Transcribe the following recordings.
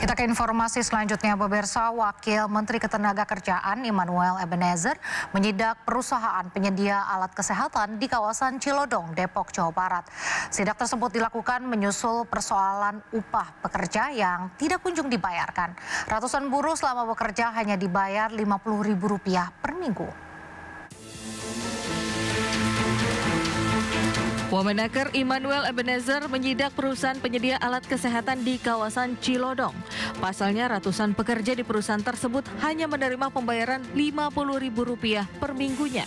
Kita ke informasi selanjutnya, pemirsa. Wakil Menteri Ketenagakerjaan Immanuel Ebenezer menyidak perusahaan penyedia alat kesehatan di kawasan Cilodong, Depok, Jawa Barat. Sidak tersebut dilakukan menyusul persoalan upah pekerja yang tidak kunjung dibayarkan. Ratusan buruh selama bekerja hanya dibayar Rp50.000 per minggu. Wamenaker Immanuel Ebenezer menyidak perusahaan penyedia alat kesehatan di kawasan Cilodong. Pasalnya ratusan pekerja di perusahaan tersebut hanya menerima pembayaran Rp50.000 per minggunya.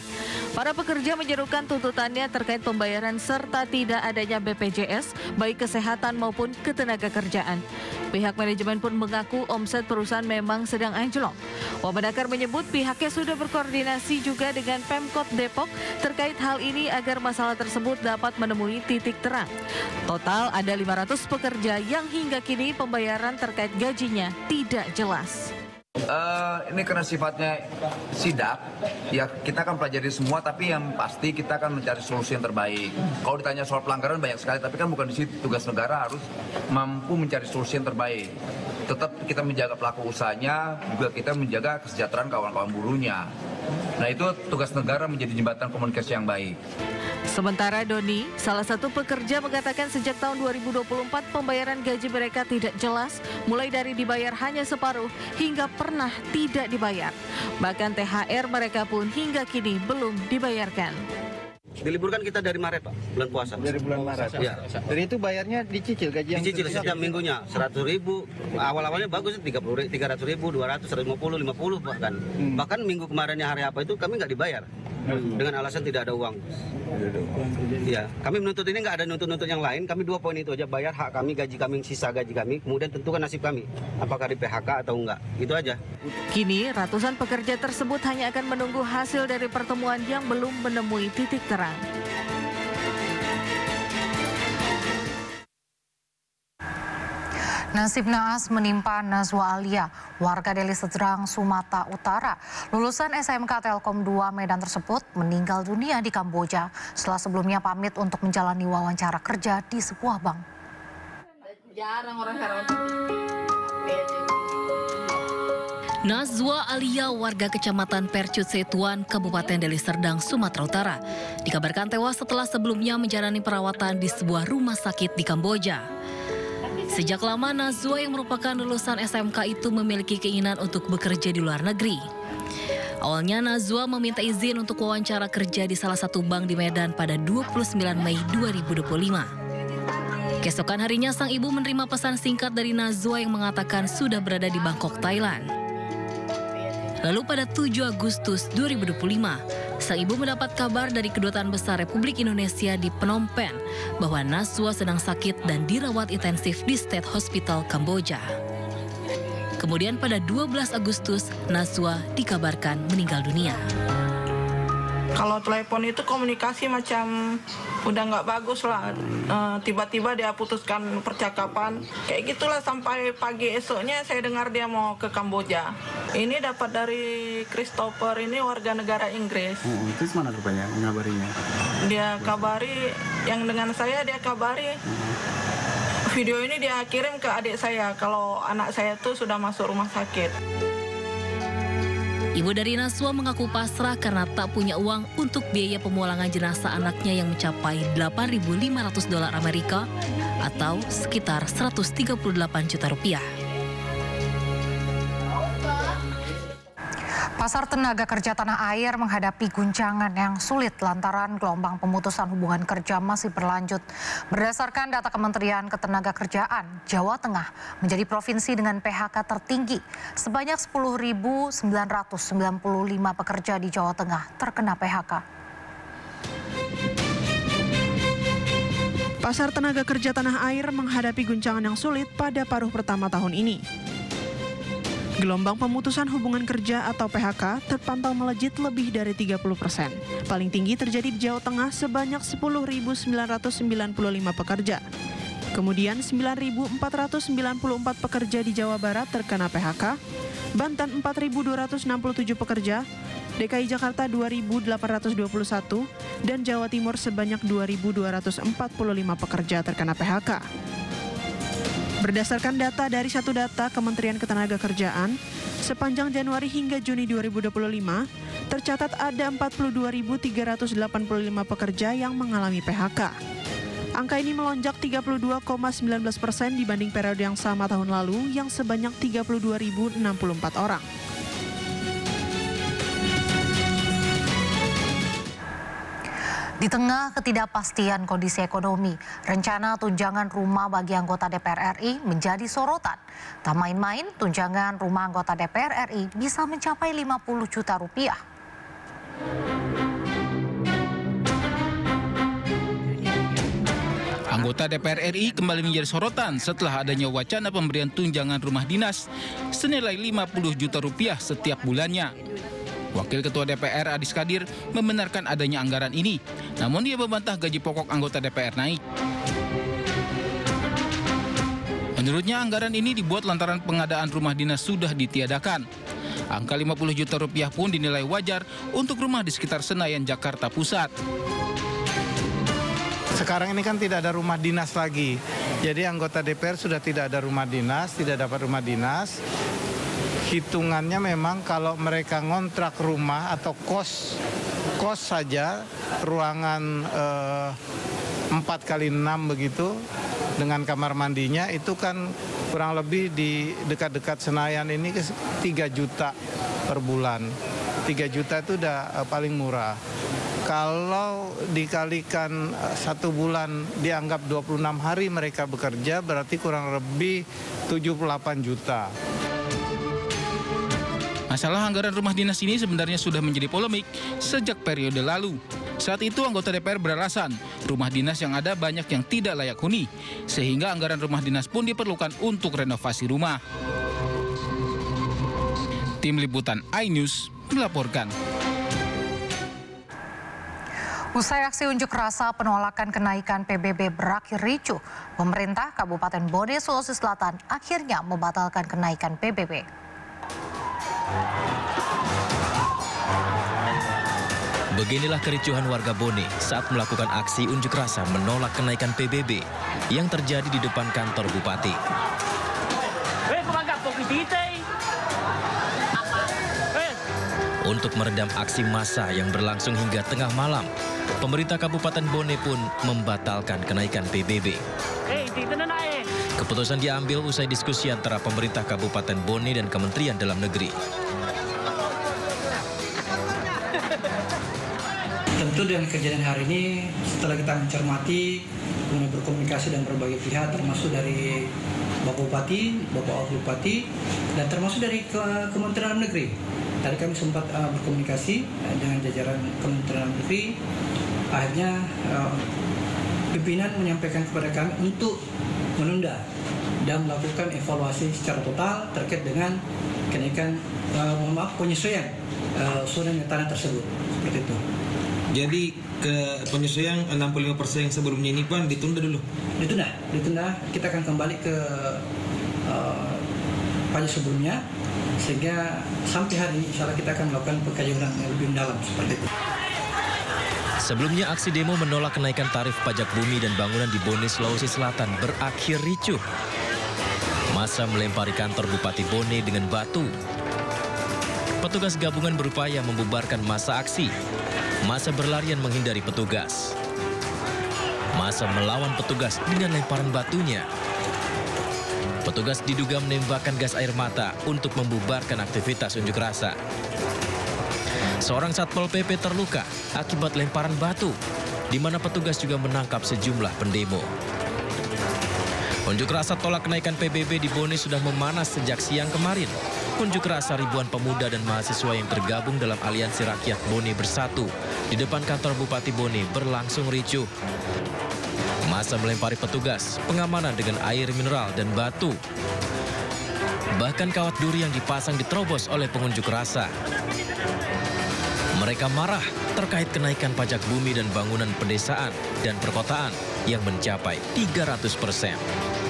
Para pekerja menyerukan tuntutannya terkait pembayaran serta tidak adanya BPJS, baik kesehatan maupun ketenagakerjaan. Pihak manajemen pun mengaku omset perusahaan memang sedang anjlok. Wamenaker menyebut pihaknya sudah berkoordinasi juga dengan Pemkot Depok terkait hal ini agar masalah tersebut dapat menemui titik terang. Total ada 500 pekerja yang hingga kini pembayaran terkait gajinya tidak jelas. Ini karena sifatnya sidak, ya kita akan pelajari semua, tapi yang pasti kita akan mencari solusi yang terbaik. Kalau ditanya soal pelanggaran banyak sekali, tapi kan bukan di situ. Tugas negara harus mampu mencari solusi yang terbaik. Tetap kita menjaga pelaku usahanya, juga kita menjaga kesejahteraan kawan-kawan buruhnya. Nah itu tugas negara menjadi jembatan komunikasi yang baik. Sementara Doni, salah satu pekerja mengatakan sejak tahun 2024 pembayaran gaji mereka tidak jelas, mulai dari dibayar hanya separuh hingga pernah tidak dibayar. Bahkan THR mereka pun hingga kini belum dibayarkan. Diliburkan kita dari Maret, Pak, bulan puasa. Dari bulan Maret? Ya. Dari itu bayarnya dicicil gaji yang dicicil setiap minggunya, 100.000. Awal-awalnya bagus, 300.000, 200, 150, 50 bahkan. Bahkan minggu kemarinnya hari apa itu kami nggak dibayar. Dengan alasan tidak ada uang. Ya, kami menuntut ini nggak ada nuntut-nuntut yang lain. Kami 2 poin itu aja, bayar hak kami, gaji kami, sisa gaji kami. Kemudian tentukan nasib kami, apakah di PHK atau enggak. Itu aja. Kini ratusan pekerja tersebut hanya akan menunggu hasil dari pertemuan yang belum menemui titik terang. Nasib naas menimpa Nazwa Alia, warga Deli Serdang, Sumatera Utara. Lulusan SMK Telkom 2 Medan tersebut meninggal dunia di Kamboja setelah sebelumnya pamit untuk menjalani wawancara kerja di sebuah bank. Nazwa Alia, warga Kecamatan Percut Setuan, Kabupaten Deli Serdang, Sumatera Utara, dikabarkan tewas setelah sebelumnya menjalani perawatan di sebuah rumah sakit di Kamboja. Sejak lama Nazwa yang merupakan lulusan SMK itu memiliki keinginan untuk bekerja di luar negeri. Awalnya Nazwa meminta izin untuk wawancara kerja di salah satu bank di Medan pada 29 Mei 2025. Keesokan harinya sang ibu menerima pesan singkat dari Nazwa yang mengatakan sudah berada di Bangkok, Thailand. Lalu pada 7 Agustus 2025, sang ibu mendapat kabar dari Kedutaan Besar Republik Indonesia di Phnom Penh bahwa Nazwa sedang sakit dan dirawat intensif di State Hospital Kamboja. Kemudian pada 12 Agustus, Nazwa dikabarkan meninggal dunia. Kalau telepon itu komunikasi macam udah nggak bagus lah. Tiba-tiba dia putuskan percakapan. Kayak gitulah sampai pagi esoknya saya dengar dia mau ke Kamboja. Ini dapat dari Christopher, ini warga negara Inggris. Itu mana rupanya ngabarinya? Dia kabari, yang dengan saya dia kabari. Video ini dia kirim ke adik saya kalau anak saya tuh sudah masuk rumah sakit. Ibu dari Nazwa mengaku pasrah karena tak punya uang untuk biaya pemulangan jenazah anaknya yang mencapai $8.500 Amerika atau sekitar 138 juta rupiah. Pasar tenaga kerja tanah air menghadapi guncangan yang sulit lantaran gelombang pemutusan hubungan kerja masih berlanjut. Berdasarkan data Kementerian Ketenagakerjaan, Jawa Tengah menjadi provinsi dengan PHK tertinggi. Sebanyak 10.995 pekerja di Jawa Tengah terkena PHK. Pasar tenaga kerja tanah air menghadapi guncangan yang sulit pada paruh pertama tahun ini. Gelombang pemutusan hubungan kerja atau PHK terpantau melejit lebih dari 30%. Paling tinggi terjadi di Jawa Tengah sebanyak 10.995 pekerja. Kemudian 9.494 pekerja di Jawa Barat terkena PHK, Banten 4.267 pekerja, DKI Jakarta 2.821, dan Jawa Timur sebanyak 2.245 pekerja terkena PHK. Berdasarkan data dari Satu Data Kementerian Ketenagakerjaan, sepanjang Januari hingga Juni 2025, tercatat ada 42.385 pekerja yang mengalami PHK. Angka ini melonjak 32,19% dibanding periode yang sama tahun lalu yang sebanyak 32.064 orang. Di tengah ketidakpastian kondisi ekonomi, rencana tunjangan rumah bagi anggota DPR RI menjadi sorotan. Tak main-main, tunjangan rumah anggota DPR RI bisa mencapai 50 juta rupiah. Anggota DPR RI kembali menjadi sorotan setelah adanya wacana pemberian tunjangan rumah dinas senilai 50 juta rupiah setiap bulannya. Wakil Ketua DPR Adis Kadir membenarkan adanya anggaran ini, namun dia membantah gaji pokok anggota DPR naik. Menurutnya anggaran ini dibuat lantaran pengadaan rumah dinas sudah ditiadakan. Angka 50 juta rupiah pun dinilai wajar untuk rumah di sekitar Senayan, Jakarta Pusat. Sekarang ini kan tidak ada rumah dinas lagi, jadi anggota DPR sudah tidak ada rumah dinas, tidak dapat rumah dinas. Hitungannya memang kalau mereka ngontrak rumah atau kos saja, ruangan 4x6 begitu, dengan kamar mandinya itu kan kurang lebih di dekat-dekat Senayan ini 3 juta per bulan. 3 juta itu udah paling murah. Kalau dikalikan 1 bulan dianggap 26 hari mereka bekerja, berarti kurang lebih 78 juta. Masalah anggaran rumah dinas ini sebenarnya sudah menjadi polemik sejak periode lalu. Saat itu anggota DPR beralasan rumah dinas yang ada banyak yang tidak layak huni, sehingga anggaran rumah dinas pun diperlukan untuk renovasi rumah. Tim Liputan iNews melaporkan. Usai aksi unjuk rasa penolakan kenaikan PBB berakhir ricuh, pemerintah Kabupaten Bone, Sulawesi Selatan akhirnya membatalkan kenaikan PBB. Beginilah kericuhan warga Bone saat melakukan aksi unjuk rasa menolak kenaikan PBB yang terjadi di depan kantor Bupati. Untuk meredam aksi massa yang berlangsung hingga tengah malam, pemerintah Kabupaten Bone pun membatalkan kenaikan PBB. Keputusan diambil usai diskusi antara pemerintah Kabupaten Bone dan Kementerian Dalam Negeri. Tentu dengan kejadian hari ini, setelah kita mencermati, kemudian berkomunikasi dengan berbagai pihak, termasuk dari Bapak Bupati, Bapak Wakil Bupati, dan termasuk dari Kementerian Dalam Negeri. Tadi kami sempat berkomunikasi dengan jajaran Kementerian Dalam Negeri. Akhirnya pimpinan menyampaikan kepada kami untuk menunda dan melakukan evaluasi secara total terkait dengan kenaikan penyesuaian surat tanah tersebut, seperti itu. Jadi ke penyesuaian 65% yang sebelumnya ini Pan ditunda dulu? Ditunda. Kita akan kembali ke pajak sebelumnya, sehingga sampai hari ini insya Allah kita akan melakukan pengkajian yang lebih mendalam seperti itu. Sebelumnya aksi demo menolak kenaikan tarif pajak bumi dan bangunan di Bone, Sulawesi Selatan berakhir ricuh. Massa melempari kantor Bupati Bone dengan batu. Petugas gabungan berupaya membubarkan massa aksi. Massa berlarian menghindari petugas. Massa melawan petugas dengan lemparan batunya. Petugas diduga menembakkan gas air mata untuk membubarkan aktivitas unjuk rasa. Seorang Satpol PP terluka akibat lemparan batu, di mana petugas juga menangkap sejumlah pendemo. Unjuk rasa tolak kenaikan PBB di Bone sudah memanas sejak siang kemarin. Unjuk rasa ribuan pemuda dan mahasiswa yang tergabung dalam Aliansi Rakyat Bone Bersatu di depan kantor Bupati Bone berlangsung ricuh. Massa melempari petugas pengamanan dengan air mineral dan batu. Bahkan kawat duri yang dipasang diterobos oleh pengunjuk rasa. Mereka marah terkait kenaikan pajak bumi dan bangunan pedesaan dan perkotaan yang mencapai 300%.